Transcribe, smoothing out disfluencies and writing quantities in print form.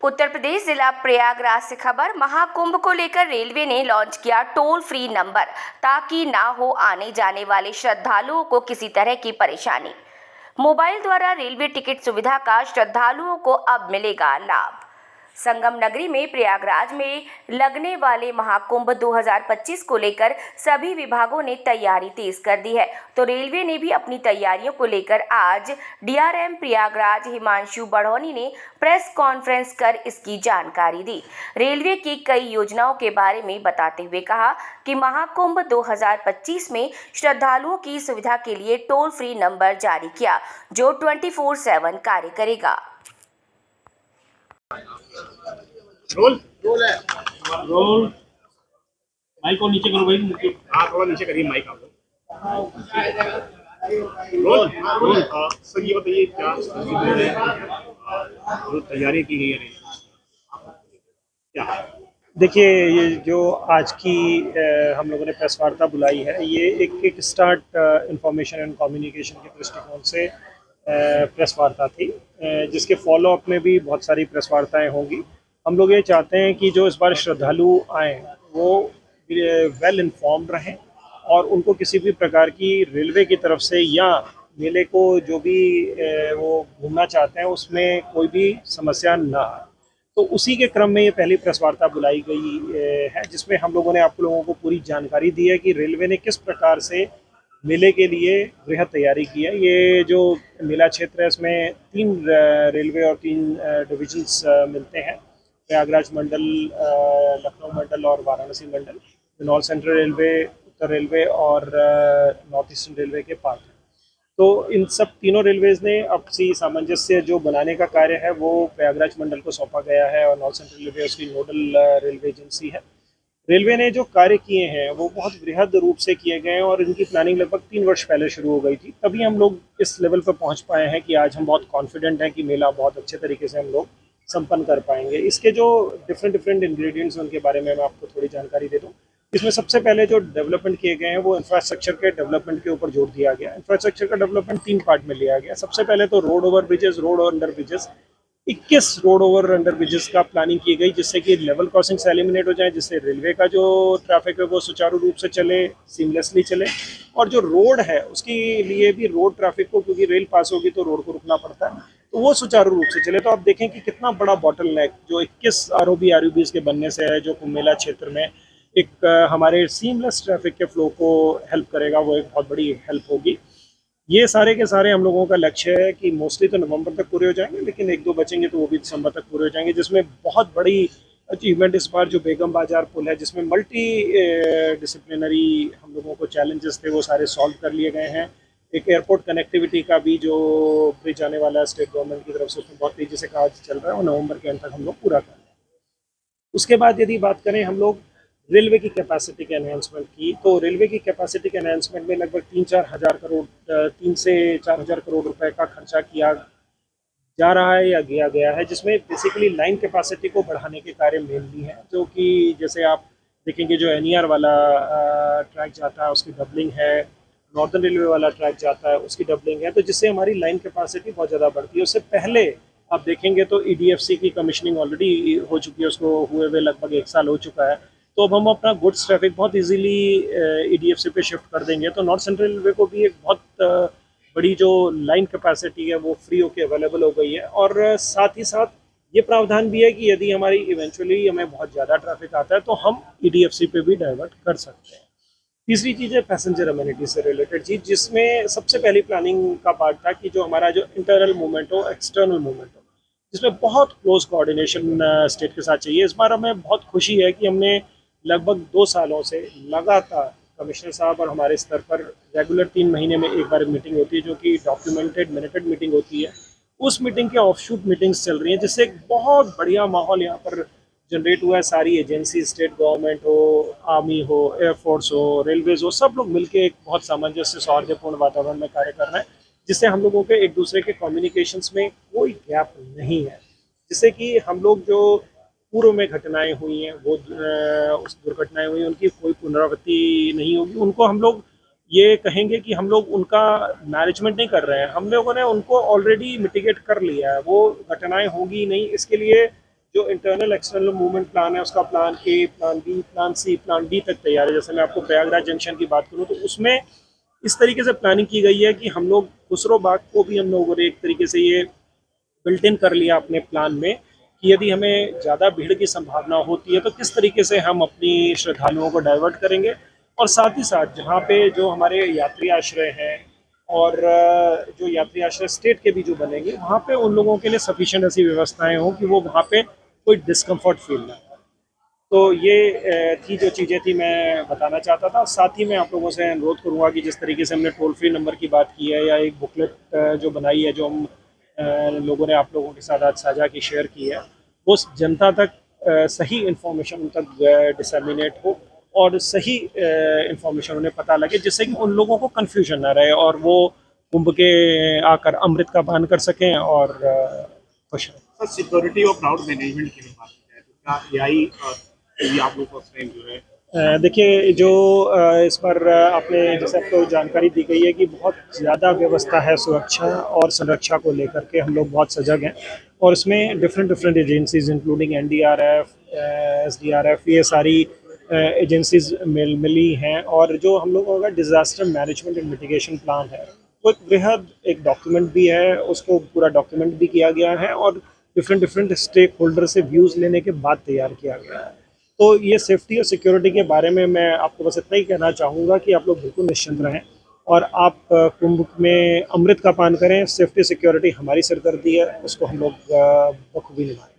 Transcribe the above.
उत्तर प्रदेश जिला प्रयागराज से खबर। महाकुंभ को लेकर रेलवे ने लॉन्च किया टोल फ्री नंबर, ताकि ना हो आने जाने वाले श्रद्धालुओं को किसी तरह की परेशानी। मोबाइल द्वारा रेलवे टिकट सुविधा का श्रद्धालुओं को अब मिलेगा लाभ। संगम नगरी में प्रयागराज में लगने वाले महाकुंभ 2025 को लेकर सभी विभागों ने तैयारी तेज कर दी है, तो रेलवे ने भी अपनी तैयारियों को लेकर आज डीआरएम प्रयागराज हिमांशु बढ़ौनी ने प्रेस कॉन्फ्रेंस कर इसकी जानकारी दी। रेलवे की कई योजनाओं के बारे में बताते हुए कहा कि महाकुंभ 2025 में श्रद्धालुओं की सुविधा के लिए टोल फ्री नंबर जारी किया, जो 24/7 कार्य करेगा। रोल रोल है रोल। माइक को नीचे करो भाई, हाँ थोड़ा नीचे करिए माइक आप। Role role. सर ये बताइए क्या तैयारी की गई है क्या? देखिए, ये जो आज की हम लोगों ने प्रेस वार्ता बुलाई है, ये एक स्टार्ट इंफॉर्मेशन एंड कम्युनिकेशन के दृष्टिकोण से प्रेस वार्ता थी, जिसके फॉलो अप में भी बहुत सारी प्रेस वार्ताएं होंगी। हम लोग ये चाहते हैं कि जो इस बार श्रद्धालु आएँ वो वेल इन्फॉर्म्ड रहें और उनको किसी भी प्रकार की रेलवे की तरफ से या मेले को जो भी वो घूमना चाहते हैं उसमें कोई भी समस्या ना आए। तो उसी के क्रम में ये पहली प्रेस वार्ता बुलाई गई है, जिसमें हम लोगों ने आप लोगों को पूरी जानकारी दी है कि रेलवे ने किस प्रकार से मेले के लिए वृहद तैयारी की है। ये जो मेला क्षेत्र है इसमें 3 रेलवे और 3 डिविजन्स मिलते हैं, प्रयागराज मंडल, लखनऊ मंडल और वाराणसी मंडल। नॉर्थ सेंट्रल रेलवे, उत्तर रेलवे और नॉर्थ ईस्टर्न रेलवे के पार्ट हैं। तो इन सब तीनों रेलवेज ने आपसी सामंजस्य जो बनाने का कार्य है वो प्रयागराज मंडल को सौंपा गया है और नॉर्थ सेंट्रल रेलवे उसकी नोडल रेलवे एजेंसी है। रेलवे ने जो कार्य किए हैं वो बहुत वृहद रूप से किए गए हैं और इनकी प्लानिंग लगभग 3 वर्ष पहले शुरू हो गई थी। तभी हम लोग इस लेवल पर पहुंच पाए हैं कि आज हम बहुत कॉन्फिडेंट हैं कि मेला बहुत अच्छे तरीके से हम लोग संपन्न कर पाएंगे। इसके जो डिफरेंट इंग्रेडिएंट्स हैं उनके बारे में मैं आपको थोड़ी जानकारी दे दूं। इसमें सबसे पहले जो डेवलपमेंट किए गए हैं वो इंफ्रास्ट्रक्चर के डेवलपमेंट के ऊपर जोर दिया गया। इंफ्रास्ट्रक्चर का डेवलपमेंट 3 पार्ट में लिया गया। सबसे पहले तो road over bridges, road under bridges, 21 road over under bridges का प्लानिंग की गई, जिससे कि लेवल क्रॉसिंग से एलिमिनेट हो जाए, जिससे रेलवे का जो ट्रैफिक है वो सुचारू रूप से चले, सीमलेसली चले। और जो रोड है उसके लिए भी रोड ट्रैफिक को, क्योंकि रेल पास होगी तो रोड को रुकना पड़ता है, तो वो सुचारू रूप से चले। तो आप देखें कि कितना बड़ा बॉटलनेक जो 21 आरओबीज के बनने से है, जो कुंभ मेला क्षेत्र में एक हमारे सीमलेस ट्रैफिक के फ्लो को हेल्प करेगा, वो एक बहुत बड़ी हेल्प होगी। ये सारे के सारे हम लोगों का लक्ष्य है कि मोस्टली तो नवंबर तक पूरे हो जाएंगे, लेकिन 1-2 बचेंगे तो वो भी दिसंबर तक पूरे हो जाएंगे। जिसमें बहुत बड़ी अचीवमेंट इस बार जो बेगम बाजार पुल है, जिसमें मल्टी डिसिप्लिनरी हम लोगों को चैलेंजेस थे वो सारे सॉल्व कर लिए गए हैं। एक एयरपोर्ट कनेक्टिविटी का भी जो ब्रिज आने वाला है स्टेट गवर्नमेंट की तरफ से, उसमें बहुत तेज़ी से काम चल रहा है और नवंबर के अंत तक हम लोग पूरा कर रहे हैं। उसके बाद यदि बात करें हम लोग रेलवे की कैपेसिटी के एनहांसमेंट की, तो रेलवे की कैपेसिटी के एनहांसमेंट में लगभग 3 से 4 हज़ार करोड़ रुपए का खर्चा किया जा रहा है या किया गया है, जिसमें बेसिकली लाइन कैपेसिटी को बढ़ाने के कार्य मेनली हैं। जो कि जैसे आप देखेंगे जो एनईआर वाला ट्रैक जाता है उसकी डबलिंग है, नॉर्दर्न रेलवे वाला ट्रैक जाता है उसकी डबलिंग है, तो जिससे हमारी लाइन कैपेसिटी बहुत ज़्यादा बढ़ती है। उससे पहले आप देखेंगे तो ईडीएफसी की कमीशनिंग ऑलरेडी हो चुकी है, उसको हुए हुए लगभग 1 साल हो चुका है। तो अब हम अपना गुड्स ट्रैफिक बहुत इजीली ईडीएफसी पे शिफ्ट कर देंगे, तो नॉर्थ सेंट्रल रेलवे को भी एक बहुत बड़ी जो लाइन कैपेसिटी है वो फ्री होकर अवेलेबल हो गई है। और साथ ही साथ ये प्रावधान भी है कि यदि हमारी इवेंचुअली हमें बहुत ज़्यादा ट्रैफिक आता है तो हम ईडीएफसी पे भी डाइवर्ट कर सकते हैं। तीसरी चीज़ है पैसेंजर अम्यूनिटी से रिलेटेड चीज़, जिसमें सबसे पहली प्लानिंग का पार्ट था कि जो हमारा जो इंटरनल मूवमेंट हो, एक्सटर्नल मूवमेंट हो, जिसमें बहुत क्लोज कोऑर्डिनेशन स्टेट के साथ चाहिए। इस बार हमें बहुत खुशी है कि हमने लगभग 2 सालों से लगातार कमिश्नर साहब और हमारे स्तर पर रेगुलर 3 महीने में एक बार मीटिंग होती है, जो कि डॉक्यूमेंटेड मिनटेड मीटिंग होती है। उस मीटिंग के ऑफशूट मीटिंग्स चल रही हैं, जिससे एक बहुत बढ़िया माहौल यहाँ पर जनरेट हुआ है। सारी एजेंसी, स्टेट गवर्नमेंट हो, आर्मी हो, एयरफोर्स हो, रेलवेज हो, सब लोग मिलके एक बहुत सामंजस्य सौहार्दपूर्ण वातावरण में कार्य कर रहे हैं, जिससे हम लोगों के एक दूसरे के कम्युनिकेशंस में कोई गैप नहीं है, जिससे कि हम लोग जो पूर्व में घटनाएं हुई हैं वो उस दुर्घटनाएं हुई उनकी कोई पुनरावृत्ति नहीं होगी। उनको हम लोग ये कहेंगे कि हम लोग उनका मैनेजमेंट नहीं कर रहे हैं, हम लोगों ने उनको ऑलरेडी मिटिगेट कर लिया है, वो घटनाएं होगी नहीं। इसके लिए जो इंटरनल एक्सटर्नल मूवमेंट प्लान है उसका plan A, plan B, plan C, plan D तक तैयार है। जैसे मैं आपको प्रयागराज जंक्शन की बात करूँ तो उसमें इस तरीके से प्लानिंग की गई है कि हम लोग खुसरो बाग को भी हम लोगों ने एक तरीके से ये बिल्ट इन कर लिया अपने प्लान में कि यदि हमें ज़्यादा भीड़ की संभावना होती है तो किस तरीके से हम अपनी श्रद्धालुओं को डाइवर्ट करेंगे, और साथ ही साथ जहाँ पे जो हमारे यात्री आश्रय हैं और जो यात्री आश्रय स्टेट के भी जो बनेंगे वहाँ पे उन लोगों के लिए सफिशिएंट ऐसी व्यवस्थाएं हों कि वो वहाँ पे कोई डिस्कम्फर्ट फील ना हो। तो ये थी जो चीज़ें थी मैं बताना चाहता था। साथ ही मैं आप लोगों से अनुरोध करूँगा कि जिस तरीके से हमने टोल फ्री नंबर की बात की है या एक बुकलेट जो बनाई है जो हम लोगों ने आप लोगों के साथ आज साझा की, शेयर की है, वो जनता तक सही इन्फॉर्मेशन उन तक डिसमिनेट हो और सही इन्फॉर्मेशन उन्हें पता लगे, जिससे कि उन लोगों को कन्फ्यूजन ना रहे और वो कुंभ के आकर अमृत का पान कर सकें और खुश रहें। सर, सिक्योरिटी और क्राउड मैनेजमेंट की बात की जाए तो क्या एआई भी आप लोग फर्स्ट टाइम जो है देखिए जो इस पर आपने जैसे आपको जानकारी दी गई है कि बहुत ज़्यादा व्यवस्था है सुरक्षा और संरक्षा को लेकर के, हम लोग बहुत सजग हैं और इसमें different agencies including NDRF, SDRF, ये सारी एजेंसीज मिली हैं। और जो हम लोगों का disaster management and mitigation plan है वो एक वृहद एक डॉक्यूमेंट भी है, उसको पूरा डॉक्यूमेंट भी किया गया है और डिफरेंट स्टेक होल्डर से व्यूज़ लेने के बाद तैयार किया गया है। तो ये सेफ्टी और सिक्योरिटी के बारे में मैं आपको बस इतना ही कहना चाहूँगा कि आप लोग बिल्कुल निश्चिंत रहें और आप कुंभ में अमृत का पान करें। सेफ्टी सिक्योरिटी हमारी सरदर्दी है, उसको हम लोग बखूबी निभाएं।